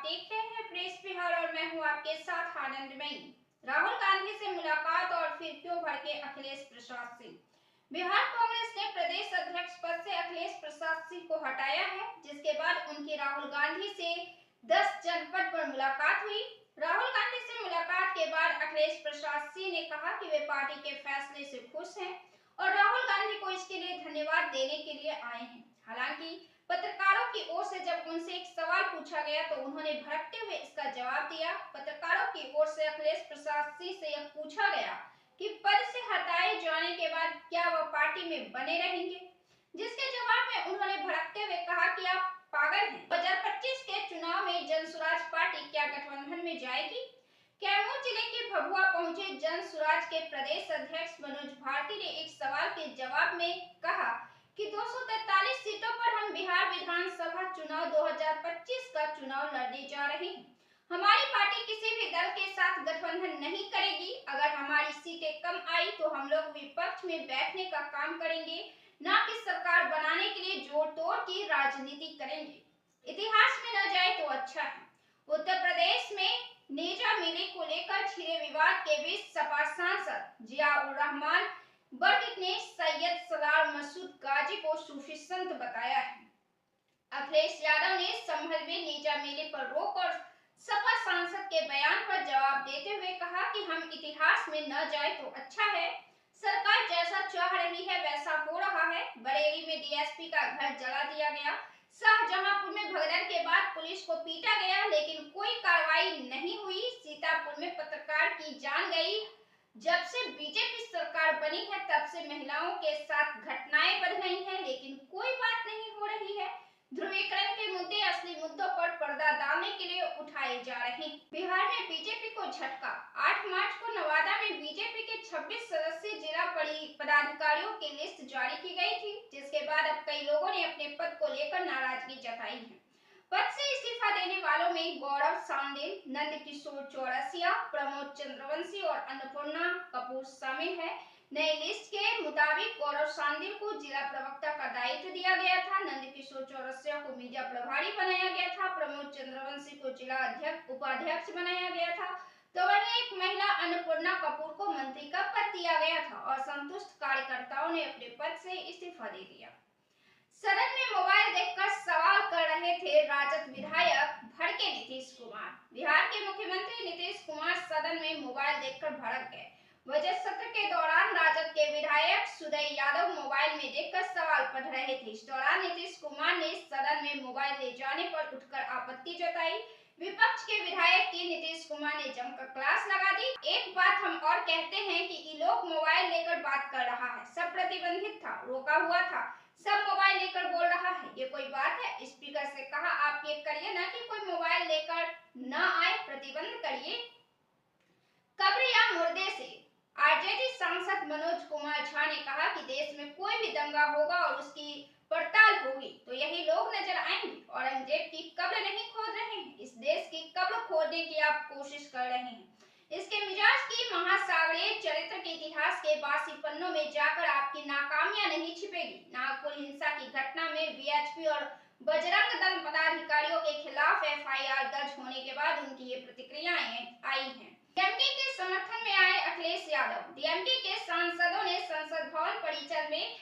देख रहे हैं प्रेस बिहार और मैं हूं आपके साथ आनंदमयी। राहुल गांधी से मुलाकात और फिर क्यों भड़के अखिलेश प्रसाद सिंह। बिहार कांग्रेस ने प्रदेश अध्यक्ष पद से अखिलेश प्रसाद सिंह को हटाया है, जिसके बाद उनकी राहुल गांधी से 10 जनपद पर मुलाकात हुई। राहुल गांधी से मुलाकात के बाद अखिलेश प्रसाद सिंह ने कहा कि वे पार्टी के फैसले से खुश हैं और राहुल गांधी को इसके लिए धन्यवाद देने के लिए आए हैं। हालांकि पत्रकारों की ओर से जब उनसे एक सवाल पूछा गया तो उन्होंने भड़कते हुए इसका जवाब दिया। पत्रकारों की ओर से अखिलेश प्रसाद सिंह से यह पूछा गया कि पद से हटाए जाने के बाद क्या वह पार्टी में बने रहेंगे, जिसके जवाब में उन्होंने भड़कते हुए कहा कि आप पागल हैं। 2025 के चुनाव में जनसुराज पार्टी क्या गठबंधन में जाएगी? कैमूर जिले के भभुआ पहुंचे जनसुराज के प्रदेश अध्यक्ष मनोज भारती ने एक सवाल के जवाब में कहा कि 243 सीटों पर हम बिहार विधानसभा चुनाव 2025 का चुनाव लड़ने जा रहे हैं। हमारी पार्टी किसी भी दल के साथ गठबंधन नहीं करेगी। अगर हमारी सीटें कम आई तो हम लोग विपक्ष में बैठने का काम करेंगे, न कि सरकार बनाने के लिए जोड़ तोड़ की राजनीति करेंगे। इतिहास में न जाए तो अच्छा है। उत्तर प्रदेश में नेजा मेले को लेकर छिड़े विवाद के बीच सपा सांसद जियाउर रहमान वर्ग ने सैयद सलार मसूद गाजी को सूफी संत बताया है। अखिलेश यादव ने संभल में नेजा मेले पर रोक और सपा सांसद के बयान पर जवाब देते हुए कहा कि हम इतिहास में न जाए तो अच्छा है। सरकार जैसा चाह रही है वैसा हो रहा है। बरेली में डीएसपी का घर जला दिया गया। शाहजहांपुर में भगदड़ के बाद पुलिस को पीटा गया, लेकिन कोई कार्रवाई नहीं हुई। सीतापुर में पत्रकार की जान गई। जब से बीजेपी सरकार बनी है तब से महिलाओं के साथ घटनाएं बढ़ गई हैं, लेकिन कोई बात नहीं हो रही है। ध्रुवीकरण के मुद्दे असली मुद्दों पर पर्दा डालने के लिए उठाए जा रहे हैं। बिहार में बीजेपी को झटका। 8 मार्च को नवादा में बीजेपी के 26 सदस्यीय जिला पदाधिकारियों की लिस्ट जारी की गई थी, जिसके बाद अब कई लोगों ने अपने पद को लेकर नाराजगी जताई है। पद से इस्तीफा देने वालों में गौरव सांडेल, नंदकिशोर चौरसिया, प्रमोद चंद्रवंशी और अन्नपूर्णा कपूर शामिल है। नई लिस्ट के मुताबिक गौरव सांडेल को जिला प्रवक्ता का दायित्व दिया गया था, नंदकिशोर चौरसिया को मीडिया प्रभारी बनाया गया था, प्रमोद चंद्रवंशी को जिला अध्यक्ष उपाध्यक्ष बनाया गया था, तो वहीं एक महिला अन्नपूर्णा कपूर को मंत्री का पद दिया गया था। असंतुष्ट कार्यकर्ताओं ने अपने पद से इस्तीफा दे दिया। सदन में मोबाइल देखकर सवाल कर रहे थे राजद विधायक, भड़के नीतीश कुमार। बिहार के मुख्यमंत्री नीतीश कुमार सदन में मोबाइल देखकर भड़क गए। बजट सत्र के दौरान राजद के विधायक सुदय यादव मोबाइल में देखकर सवाल पढ़ रहे थे। इस दौरान नीतीश कुमार ने सदन में मोबाइल ले जाने पर उठकर आपत्ति जताई। विपक्ष के विधायक की नीतीश कुमार ने जमकर क्लास लगा दी। एक बात हम और कहते हैं कि ये लोग मोबाइल लेकर बात कर रहा है, सब प्रतिबंधित था, रोका हुआ था, सब मोबाइल लेकर बोल रहा है, ये कोई बात है? स्पीकर से कहा आप ये करिए ना कि कोई मोबाइल लेकर न आए, प्रतिबंध करिए। कब्र या मुर्दे से आरजेडी सांसद मनोज कुमार झा ने कहा कि देश में कोई भी दंगा होगा और उसकी पड़ताल होगी तो यही लोग नजर आएंगे। औरंगजेब की कब्र नहीं खोद रहे हैं, इस देश की कब्र खोदने की आप कोशिश कर रहे हैं। इसके मिजाज की महासागरीय चरित्र के इतिहास के बासी पन्नों में जाकर आपकी नाकामियां नहीं छिपेगी। नागपुर हिंसा की घटना में वीएचपी और बजरंग दल पदाधिकारियों के खिलाफ एफआईआर दर्ज होने के बाद उनकी ये प्रतिक्रियाएं आई हैं। डीएमके के समर्थन में आए अखिलेश यादव। डीएमके के सांसदों ने संसद भवन परिसर में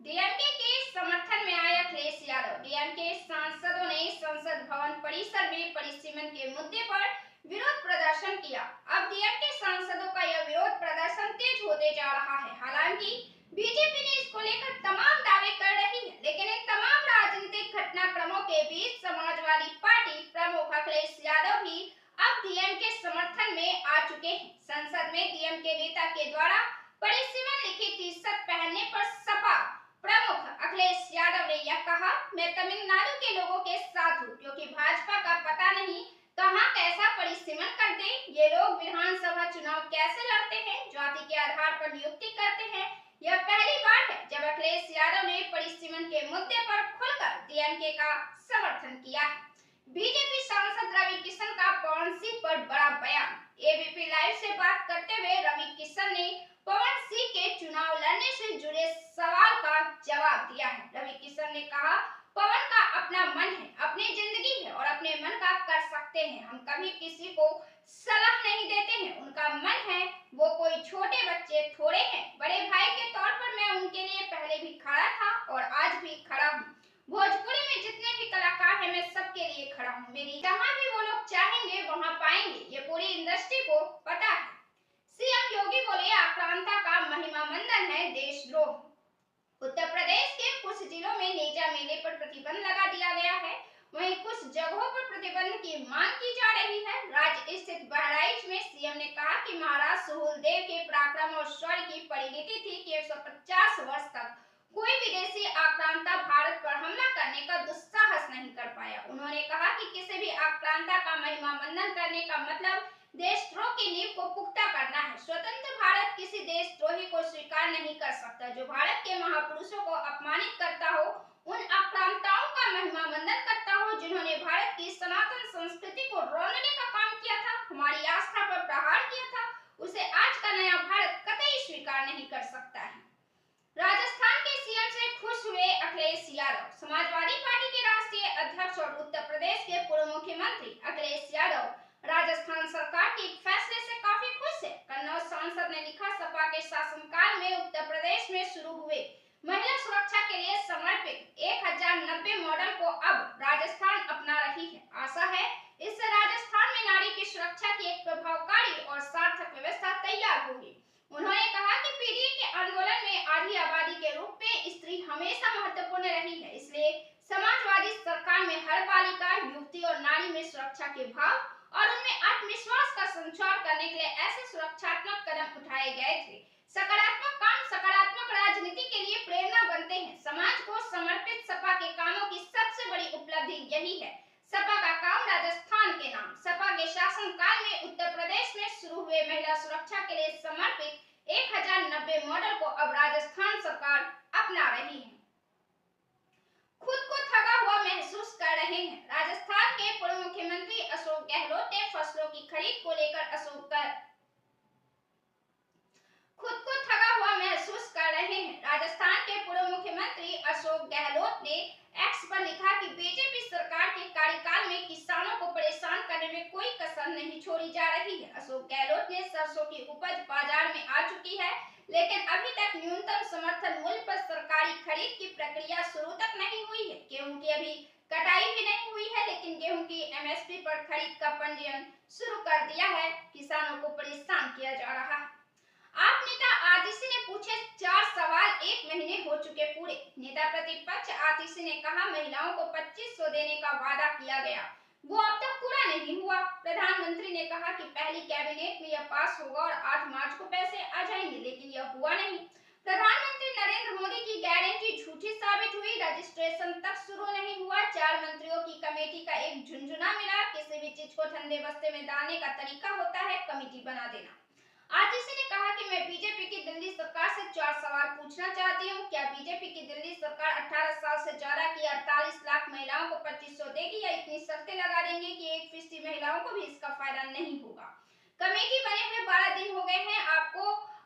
डीएमके के समर्थन में आए अखिलेश यादव। डीएमके सांसदों ने संसद भवन परिसर में परिसीमन के मुद्दे पर विरोध प्रदर्शन किया। अब डीएमके सांसदों का यह विरोध प्रदर्शन तेज होते जा रहा है। हालांकि बीजेपी ने इसको लेकर तमाम दावे कर रही है, लेकिन इन तमाम राजनीतिक घटनाक्रमों के बीच समाजवादी पार्टी प्रमुख अखिलेश यादव भी अब डीएमके समर्थन में आ चुके हैं। संसद में डीएमके नेता के द्वारा परिसीमन लिखी टी-शर्ट पहनने पर सपा प्रमुख अखिलेश यादव ने यह कहा, मैं तमिलनाडु के लोगों के साथ हूँ, क्योंकि भाजपा का पता नहीं कहां कैसा परिसीमन करते, ये लोग विधानसभा चुनाव कैसे लड़ते हैं, जाति के आधार पर नियुक्ति करते हैं। यह पहली बार है जब अखिलेश यादव ने परिसीमन के मुद्दे पर खुलकर डीएमके का समर्थन किया है। बीजेपी सांसद रवि किशन का पवन सिंह पर बड़ा बयान। एबीपी लाइव से बात करते हुए रवि किशन ने पवन सिंह के चुनाव लड़ने से जुड़े सवाल का जवाब दिया है। रवि किशन ने कहा, पवन का अपना मन है, अपनी जिंदगी है और अपने मन का सकते हैं। हम कभी किसी को सलाह नहीं देते हैं, उनका मन है। वो कोई छोटे बच्चे थोड़े हैं। बड़े भाई के तौर पर मैं उनके लिए पहले भी खड़ा था और आज भी खड़ा हूँ। भोजपुरी में जितने भी कलाकार हैं, मैं सबके लिए खड़ा हूँ। मेरी जहाँ भी वो लोग चाहेंगे वहाँ पाएंगे, ये पूरी इंडस्ट्री को पता है। सीएम योगी बोले आक्रांता का महिमा मंडन है देशद्रोह। उत्तर प्रदेश के कुछ जिलों में नेजा मेले पर प्रतिबंध लगा दिया गया है, वहीं कुछ जगहों पर प्रतिबंध की मांग की जा रही है। राज्य स्थित बहराइच में सीएम ने कहा कि महाराज सुहेलदेव के पराक्रम और शौर्य की परिणति थी कि 150 वर्ष तक कोई विदेशी आक्रांता भारत पर हमला करने का दुस्साहस नहीं कर पाया। उन्होंने कहा कि किसी भी आक्रांता का महिमा मंडन करने का मतलब देशद्रोह की नींव को पुख्ता करना है। स्वतंत्र भारत किसी देशद्रोही को स्वीकार नहीं कर सकता। जो भारत के महापुरुषों को अपमानित करता हो, उन आक्रांताओं का महिमा मंडन करता हो जिन्होंने भारत की सनातन संस्कृति को रोनने का काम किया था, हमारी आस्था पर प्रहार किया था, उसे आज का नया भारत कतई स्वीकार नहीं कर सकता है। राजस्थान के सीएम से खुश हुए अखिलेश यादव। समाजवादी पार्टी के राष्ट्रीय अध्यक्ष और उत्तर प्रदेश के पूर्व मुख्यमंत्री अखिलेश यादव राजस्थान सरकार के फैसले से काफी खुश है। कन्नौज सांसद ने लिखा, सपा के शासनकाल में उत्तर प्रदेश में शुरू हुए महिला सुरक्षा के लिए समर्पित 1090 मॉडल को अब राजस्थान अपना रही है। आशा है इससे राजस्थान में नारी की सुरक्षा की एक प्रभावकारी और सार्थक व्यवस्था तैयार होगी। उन्होंने कहा कि पीढ़ी के आंदोलन में आधी आबादी के रूप में स्त्री हमेशा महत्वपूर्ण रही है, इसलिए समाजवादी सरकार में हर बालिका, युवती और नारी में सुरक्षा के भाव और उनमें आत्मविश्वास का संचार करने के लिए ऐसे सुरक्षात्मक कदम उठाए गए थे। सकारात्मक काम सकारात्मक राजनीति के लिए प्रेरणा बनते हैं। समाज को समर्पित सपा के कामों की सबसे बड़ी उपलब्धि यही है। सपा का काम राजस्थान के नाम। सपा के शासनकाल में उत्तर प्रदेश में शुरू हुए महिला सुरक्षा के लिए समर्पित 1090 मॉडल को अब राजस्थान सरकार अपना रही है। खुद को थका हुआ महसूस कर रहे हैं। राजस्थान के पूर्व मुख्यमंत्री अशोक गहलोत ने फसलों की खरीद को लेकर खुद को थका हुआ महसूस कर रहे हैं। राजस्थान के पूर्व मुख्यमंत्री अशोक गहलोत ने एक्स पर लिखा कि बीजेपी सरकार के कार्यकाल में किसानों को परेशान करने में कोई कसर नहीं छोड़ी जा रही है। अशोक गहलोत ने सरसों की उपज बाजार में आ चुकी है, लेकिन अभी तक न्यूनतम समर्थन मूल्य पर सरकारी खरीद की प्रक्रिया शुरू तक नहीं हुई है। गेहूं की अभी कटाई भी नहीं हुई है, लेकिन गेहूं की एमएसपी पर खरीद का पंजीयन शुरू कर दिया है। किसानों को परेशान किया जा रहा है। आप नेता आतिशी ने पूछे 4 सवाल, 1 महीने हो चुके पूरे। नेता प्रतिपक्ष आतिशी ने कहा, महिलाओं को 2500 देने का वादा किया गया, वो अब तक पूरा नहीं हुआ। प्रधानमंत्री ने कहा कि पहली कैबिनेट में यह पास होगा और 8 मार्च को पैसे आ जाएंगे, लेकिन यह हुआ नहीं। प्रधानमंत्री नरेंद्र मोदी की गारंटी झूठी साबित हुई। रजिस्ट्रेशन तक शुरू नहीं हुआ। 4 मंत्रियों की कमेटी का एक झुंझुना मिला। किसी भी चीज को ठंडे बस्ते में डालने का तरीका होता है कमेटी बना देना। आतिशी ने कहा कि मैं बीजेपी की दिल्ली सरकार से 4 सवाल पूछना चाहती हूँ। क्या बीजेपी की दिल्ली सरकार 18 साल से ज्यादा की 48 लाख महिलाओं को 2500 देगी, या इतनी शर्तें लगा देंगे कि 1% महिलाओं को भी इसका फायदा नहीं होगा। कमेटी बने हुए 12 दिन हो गए हैं।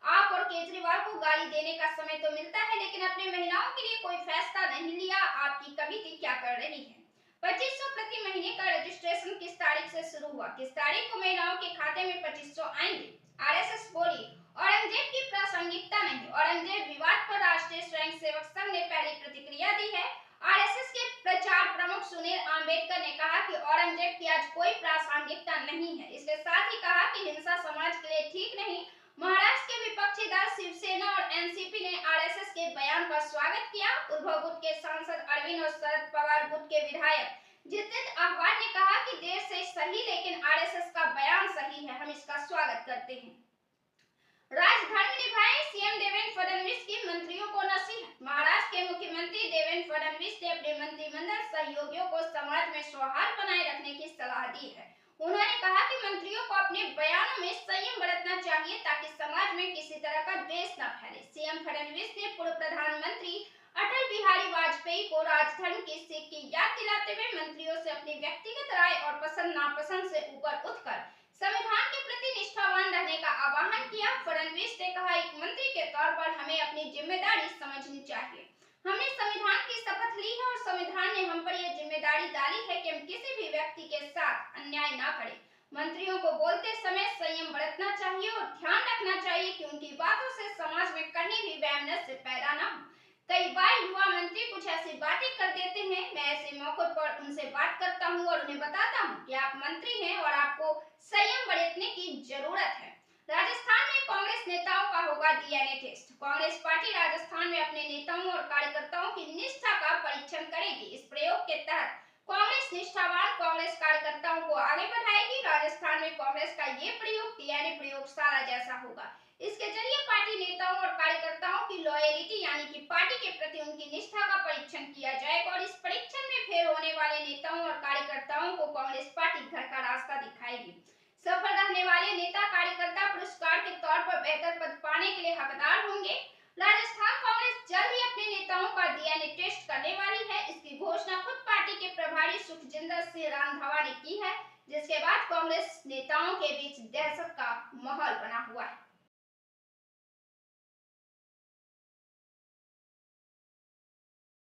आप और केजरीवाल को गाली देने का समय तो मिलता है, लेकिन अपने महिलाओं के लिए कोई फैसला नहीं लिया। आपकी कमेटी क्या कर रही है? 2500 प्रति महीने का रजिस्ट्रेशन किस तारीख से शुरू हुआ? किस तारीख को महिलाओं के खाते में 2500 आएंगे? आरएसएस बोली, औरंगजेब की प्रासंगिकता नहीं। औरंगजेब विवाद पर राष्ट्रीय स्वयंसेवक संघ ने पहली प्रतिक्रिया दी है। आरएसएस के प्रचार प्रमुख सुनील आंबेडकर ने कहा कि औरंगजेब की आज कोई प्रासंगिकता नहीं है। इसके साथ ही कहा कि हिंसा समाज के लिए ठीक नहीं। महाराष्ट्र के विपक्षी दल शिवसेना और एनसीपी ने आरएसएस के बयान का स्वागत किया। उद्धव गुट के सांसद अरविंद और शरद पवार गुट के विधायक जितेंद्र आह्वान ने कहा कि देर से सही, लेकिन आरएसएस का बयान सही है, हम इसका स्वागत करते हैं। राजधर्म निभाए, सीएम देवेंद्र फडणवीस की मंत्रियों को नसीहत। महाराष्ट्र के मुख्यमंत्री देवेंद्र फडणवीस ने अपने मंत्रिमंडल सहयोगियों को समाज में सौहार्द बनाए रखने की सलाह दी है। उन्होंने कहा कि मंत्रियों को अपने बयानों में संयम बरतना चाहिए ताकि समाज में किसी तरह का द्वेष न फैले। सीएम फडणवीस ने पूर्व प्रधानमंत्री अटल बिहारी वाजपेयी को राजधर्म की सीख की याद दिलाते हुए मंत्रियों से अपनी व्यक्तिगत राय और पसंद नापसंद से ऊपर उठकर संविधान के प्रति निष्ठावान रहने का आह्वान किया। फडणवीस ने कहा, एक मंत्री के तौर पर हमें अपनी जिम्मेदारी समझनी चाहिए। हमने संविधान की शपथ ली है और संविधान ने हम पर यह जिम्मेदारी डाली है कि हम किसी भी व्यक्ति के साथ अन्याय न करें। मंत्रियों को बोलते समय संयम बरतना चाहिए और ध्यान रखना चाहिए कि उनकी बातों से समाज में कहीं भी वैमनस्य पैदा न हो। कई बार युवा मंत्री कुछ ऐसी बातें कर देते हैं, मैं ऐसे मौकों पर उनसे बात करता हूं और उन्हें बताता हूं कि आप मंत्री हैं और आपको संयम बरतने की जरूरत है। राजस्थान में कांग्रेस नेताओं का होगा DNA test. Congress party Rajasthan में अपने नेताओं और कार्यकर्ताओं की निष्ठा का परीक्षण करेगी। इस प्रयोग के तहत कांग्रेस निष्ठावान कांग्रेस कार्यकर्ताओं को आगे बढ़ाएगी। राजस्थान में कांग्रेस का ये प्रयोग डीएनए प्रयोगशाला जैसा होगा। इसके जरिए पार्टी नेताओं और कार्यकर्ताओं की लॉयल्टी यानी कि पार्टी के प्रति उनकी निष्ठा का परीक्षण किया जाएगा और इस परीक्षण में फेल होने वाले नेताओं और कार्यकर्ताओं को कांग्रेस पार्टी घर का रास्ता दिखाएगी। सफल रहने वाले नेता कार्यकर्ता पुरस्कार के तौर पर बेहतर पद पाने के लिए हकदार होंगे। राजस्थान कांग्रेस जल्द ही अपने नेताओं का डीएनए टेस्ट करने वाली है। इसकी घोषणा खुद पार्टी के प्रभारी सुखजिंदर सिंह रांधावा ने की है, जिसके बाद कांग्रेस नेताओं के बीच दहशत का माहौल बना